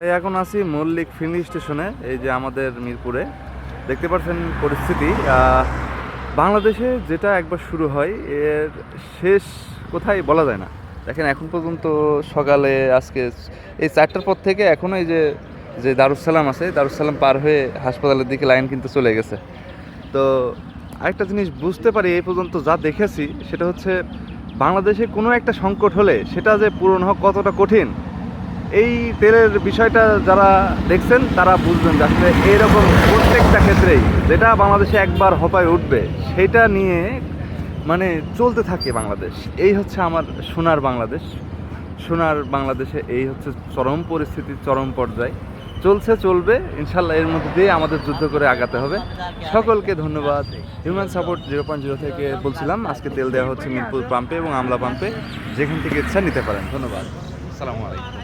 এখন আছি মল্লিক ফিলিং স্টেশনে। এই যে আমাদের মিরপুরে দেখতে পাচ্ছেন পরিস্থিতি। বাংলাদেশে যেটা একবার শুরু হয় এর শেষ কোথায় বলা যায় না। দেখেন এখন পর্যন্ত সকালে আজকে এই 4টার পর থেকে এখনো এই যে যে দারুসালাম আছে, দারুসালাম পার হয়ে হাসপাতালের দিকে লাইন কিন্তু চলে গেছে। তো আরেকটা জিনিস বুঝতে পারি এই পর্যন্ত যা দেখেছি সেটা হচ্ছে বাংলাদেশে কোনো একটা সংকট হলে সেটা যে পূরণ হওয়া কতটা কঠিন, এই তেলের বিষয়টা যারা দেখছেন তারা বুঝবেন যে আসলে এইরকম প্রত্যেকটা ক্ষেত্রেই যেটা বাংলাদেশে একবার হপায় উঠবে সেটা নিয়ে মানে চলতে থাকে বাংলাদেশ। এই হচ্ছে আমার সোনার বাংলাদেশ। সোনার বাংলাদেশে এই হচ্ছে চরম পরিস্থিতি, চরম পর্যায়ে চলছে, চলবে ইনশাল্লাহ। এর মধ্যে দিয়ে আমাদের যুদ্ধ করে আগাতে হবে। সকলকে ধন্যবাদ। হিউম্যান সাপোর্ট 0.0 থেকে বলছিলাম। আজকে তেল দেওয়া হচ্ছে মিরপুর পাম্পে এবং আমলা পাম্পে, যেখান থেকে ইচ্ছা নিতে পারেন। ধন্যবাদ। আসসালামু আলাইকুম।